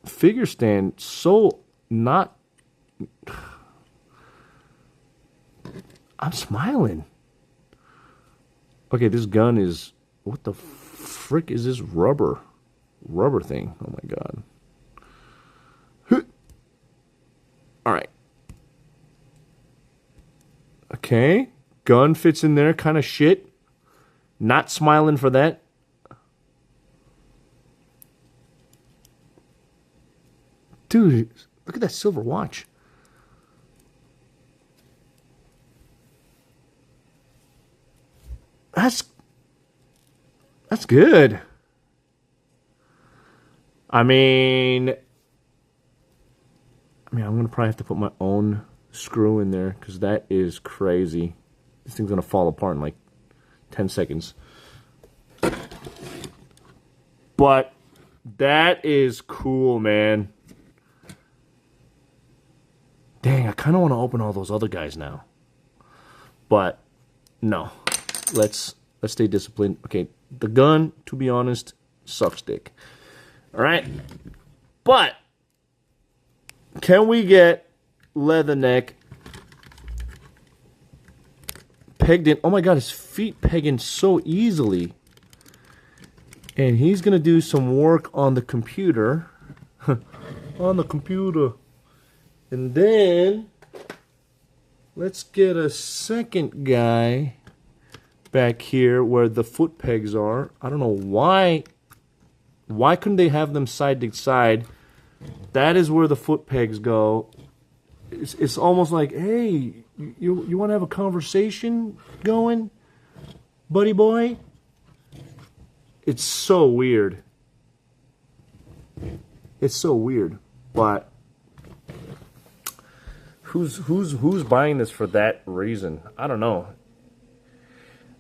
figure stand so not? I'm smiling. Okay, this gun is, what the frick is this rubber thing? Oh my god. All right. Okay, gun fits in there, kind of shit. Not smiling for that. Dude, look at that silver watch. That's good. I mean, I'm going to probably have to put my own screw in there because that is crazy. This thing's going to fall apart in like 10 seconds. But that is cool, man. Dang, I kind of want to open all those other guys now. But no. Let's stay disciplined. Okay, the gun, to be honest, sucks dick. All right? But can we get Leatherneck pegged in? Oh my god, his feet peg in so easily. And he's going to do some work on the computer. On the computer. And then let's get a second guy back here where the foot pegs are. I don't know why Why couldn't they have them side to side? That is where the foot pegs go. It's almost like, hey, you want to have a conversation going, buddy boy? It's so weird. It's so weird, but who's buying this for that reason? I don't know.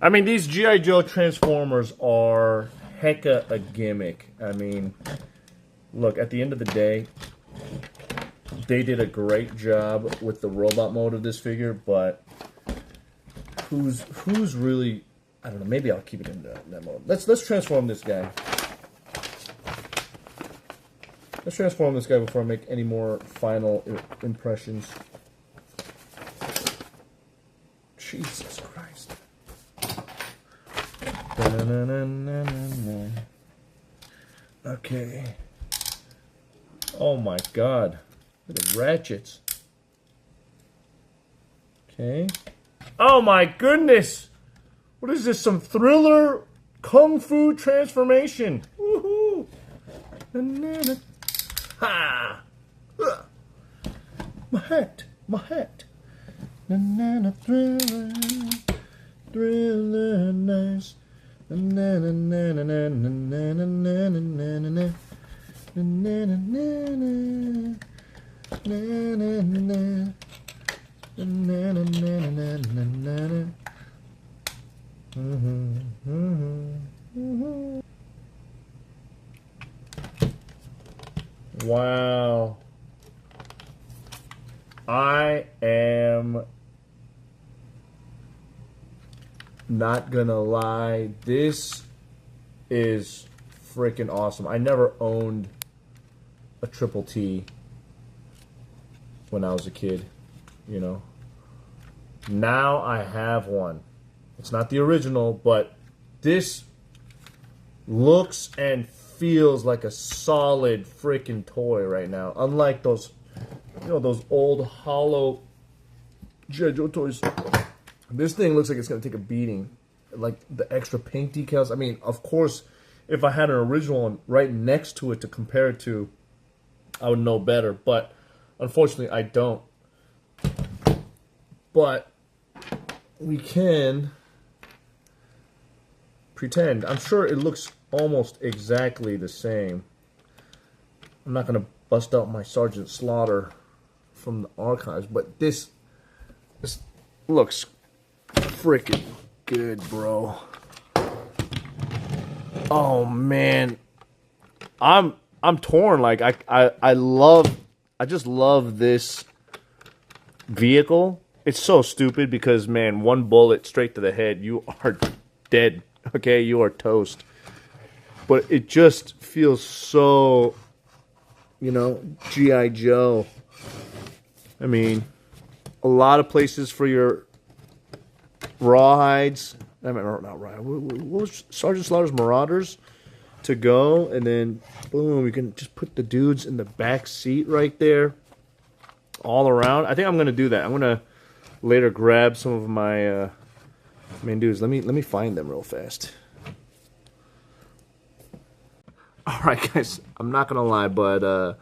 I mean, these G.I. Joe Transformers are hecka a gimmick. I mean, look, at the end of the day, they did a great job with the robot mode of this figure, but who's really, I don't know, maybe I'll keep it in that mode. Let's transform this guy. Let's transform this guy before I make any more final impressions. Jesus Christ. Okay. Oh my God. Look at the ratchets. Okay. Oh my goodness. What is this? Some thriller kung fu transformation. Woohoo. Ha! My hat, my hat. Thriller, thriller, nice. Wow. I am not gonna lie. This is freaking awesome. I never owned a Triple T when I was a kid, you know. Now I have one. It's not the original, but this looks and feels like a solid freaking toy right now. Unlike those, you know, those old hollow G.I. Joe toys. This thing looks like it's going to take a beating. Like the extra paint decals. I mean, of course, if I had an original one right next to it to compare it to, I would know better. But unfortunately, I don't. But we can pretend. I'm sure it looks almost exactly the same. I'm not going to bust out my Sergeant Slaughter from the archives, but this looks freaking good, bro. Oh man, I'm torn. Like I just love this vehicle. It's so stupid because, man, one bullet straight to the head, you are dead. Okay, you are toast. But it just feels so, you know, G.I. Joe. I mean, a lot of places for your rawhides. I mean, not rawhide. What was Sergeant Slaughter's Marauders to go, and then boom, you can just put the dudes in the back seat right there, all around. I think I'm gonna do that. I'm gonna later grab some of my main dudes. Let me find them real fast. All right, guys. I'm not gonna lie, but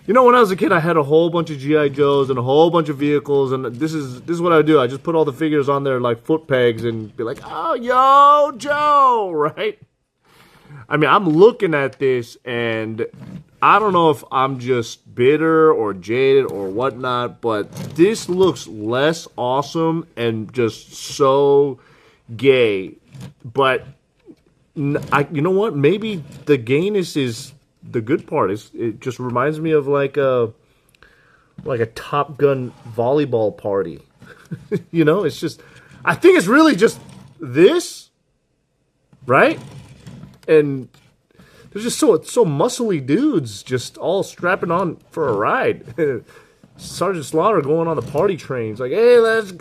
you know, when I was a kid, I had a whole bunch of G.I. Joes and a whole bunch of vehicles, and this is what I would do. I just put all the figures on there like foot pegs and be like, oh, yo, Joe, right? I mean, I'm looking at this, and I don't know if I'm just bitter or jaded or whatnot, but this looks less awesome and just so gay. But you know what? Maybe the gayness is the good part. It just reminds me of like a Top Gun volleyball party. You know, it's just, I think it's really just this, right? And there's just so muscly dudes just all strapping on for a ride. Sergeant Slaughter going on the party trains, like, hey, let's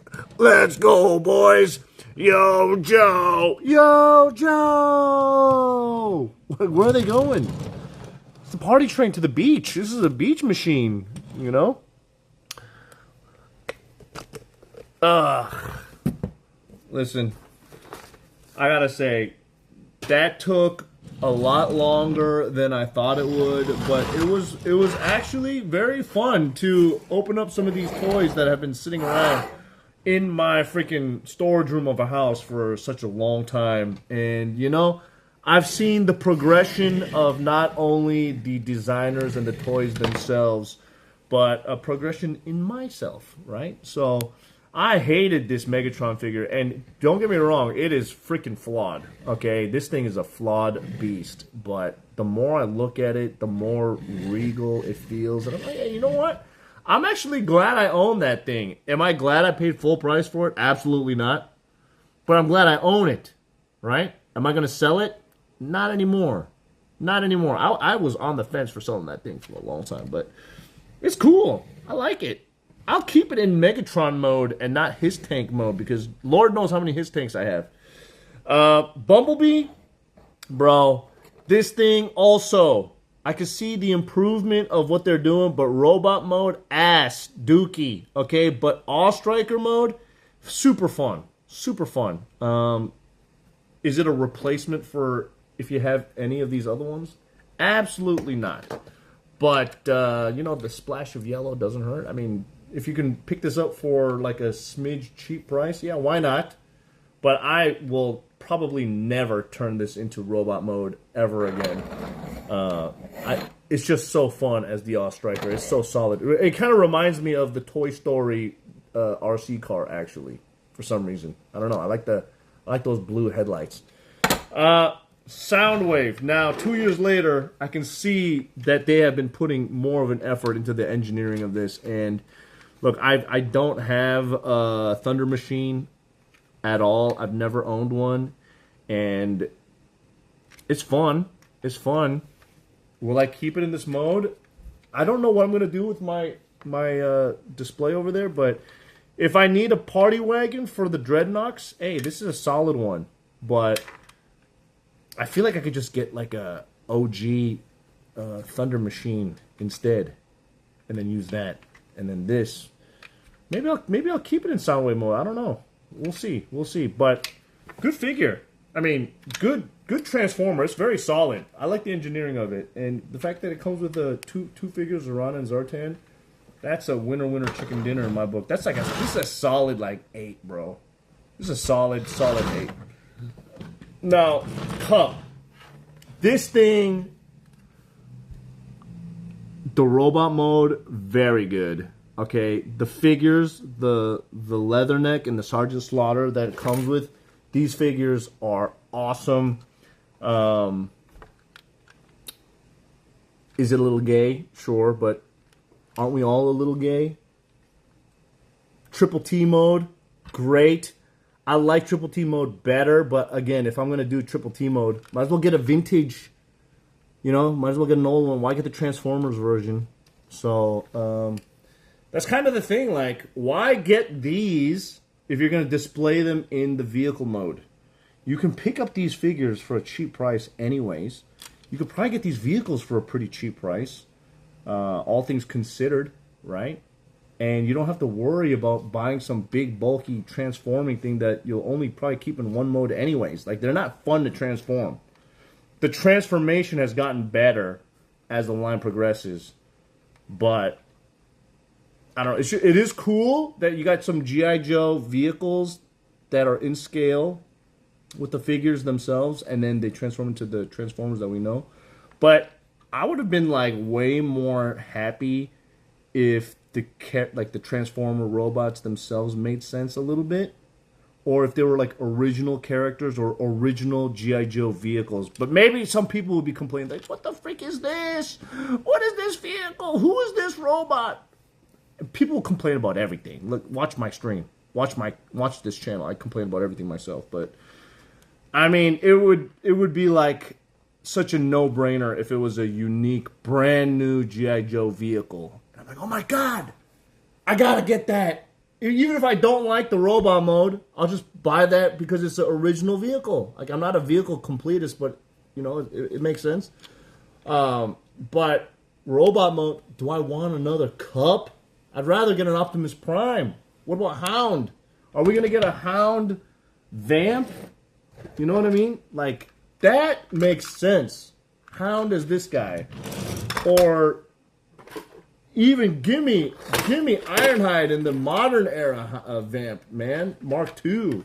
go, boys. Yo, Joe. Yo, Joe. Where are they going? It's the party train to the beach. This is a beach machine, you know? Listen, I gotta say, that took a lot longer than I thought it would, but it was actually very fun to open up some of these toys that have been sitting around in my freaking storage room of a house for such a long time. And you know, I've seen the progression of not only the designers and the toys themselves, but a progression in myself, right? So I hated this Megatron figure, and don't get me wrong, it is freaking flawed, okay? This thing is a flawed beast, but the more I look at it, the more regal it feels, and I'm like, hey, you know what? I'm actually glad I own that thing. Am I glad I paid full price for it? Absolutely not. But I'm glad I own it, right? Am I going to sell it? Not anymore. Not anymore. I was on the fence for selling that thing for a long time, but it's cool. I like it. I'll keep it in Megatron mode and not his tank mode because Lord knows how many his tanks I have. Bumblebee, bro, this thing also, I can see the improvement of what they're doing, but robot mode, ass, dookie, okay? But all striker mode, super fun, super fun. Is it a replacement for if you have any of these other ones? Absolutely not. But, you know, the splash of yellow doesn't hurt. I mean, if you can pick this up for like a smidge cheap price, yeah, why not? But I will probably never turn this into robot mode ever again. It's just so fun as the All-Striker. It's so solid. It kind of reminds me of the Toy Story RC car, actually, for some reason. I don't know. I like those blue headlights. Soundwave. Now, 2 years later, I can see that they have been putting more of an effort into the engineering of this. And look, I don't have a Thunder Machine at all. I've never owned one, and it's fun. It's fun. Will I keep it in this mode? I don't know what I'm gonna do with my display over there, but if I need a party wagon for the Dreadnoks, hey, this is a solid one. But I feel like I could just get like a OG Thunder Machine instead, and then use that, and then this. Maybe I'll keep it in Soundwave mode. I don't know. We'll see. We'll see. But good figure. I mean, good Transformer. It's very solid. I like the engineering of it, and the fact that it comes with the two figures, Zarana and Zartan. That's a winner chicken dinner in my book. That's like this is a solid like 8, bro. This is a solid 8. Now, Cup. This thing, the robot mode, very good. Okay, the figures, the Leatherneck and the Sergeant Slaughter that it comes with, these figures are awesome. Is it a little gay? Sure, but aren't we all a little gay? Triple T mode, great. I like Triple T mode better, but again, if I'm going to do Triple T mode, might as well get a vintage, you know, might as well get an old one. Why get the Transformers version? So, that's kind of the thing, like, why get these if you're going to display them in the vehicle mode? You can pick up these figures for a cheap price anyways. You could probably get these vehicles for a pretty cheap price, all things considered, right? And you don't have to worry about buying some big, bulky, transforming thing that you'll only probably keep in one mode anyways. Like, they're not fun to transform. The transformation has gotten better as the line progresses, but I don't know. It is cool that you got some G.I. Joe vehicles that are in scale with the figures themselves, and then they transform into the Transformers that we know. But I would have been like way more happy if the Transformer robots themselves made sense a little bit, or if they were like original characters or original G.I. Joe vehicles. But maybe some people would be complaining like, "What the freak is this? What is this vehicle? Who is this robot?" People complain about everything. Look, watch my stream. Watch this channel. I complain about everything myself. But I mean, it would be like such a no-brainer if it was a unique, brand new G.I. Joe vehicle. And I'm like, oh my god, I gotta get that. Even if I don't like the robot mode, I'll just buy that because it's an original vehicle. Like, I'm not a vehicle completist, but you know, it makes sense. But robot mode, do I want another Cup? I'd rather get an Optimus Prime. What about Hound? Are we going to get a Hound Vamp? You know what I mean? Like, That makes sense. Hound is this guy. Or even give me Ironhide in the modern era vamp, man. Mark II.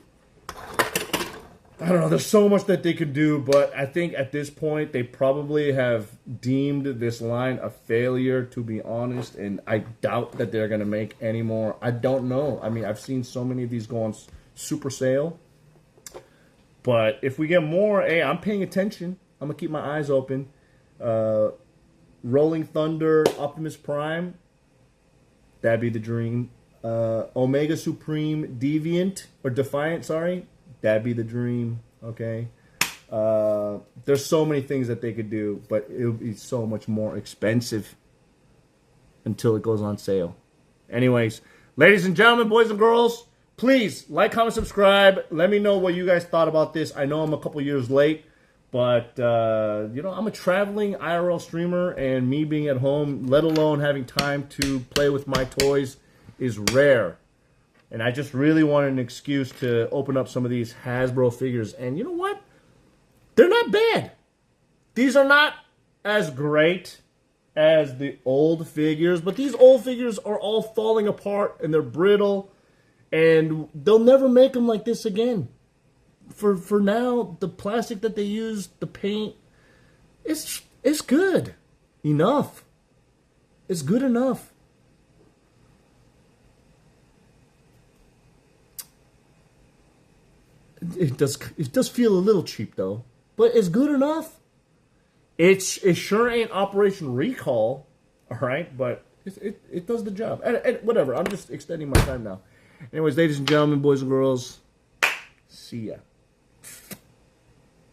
I don't know. There's so much that they could do, but I think at this point they probably have deemed this line a failure, to be honest, and I doubt that they're going to make any more. I don't know. I mean, I've seen so many of these go on super sale, but if we get more, hey, I'm paying attention. I'm going to keep my eyes open. Rolling Thunder, Optimus Prime, that'd be the dream. Omega Supreme Deviant, or Defiant, sorry. That'd be the dream, okay? There's so many things that they could do, but it would be so much more expensive until it goes on sale. Anyways, ladies and gentlemen, boys and girls, please like, comment, subscribe. Let me know what you guys thought about this. I know I'm a couple years late, but, you know, I'm a traveling IRL streamer, and me being at home, let alone having time to play with my toys, is rare. And I just really wanted an excuse to open up some of these Hasbro figures. And you know what? They're not bad. These are not as great as the old figures. But these old figures are all falling apart. And they're brittle. And they'll never make them like this again. For now, the plastic that they use, the paint, it's good. Enough. It's good enough. It does feel a little cheap though, but it's good enough. It sure ain't Operation Recall, all right, but it does the job. And whatever, I'm just extending my time now. Anyways, ladies and gentlemen, boys and girls, see ya.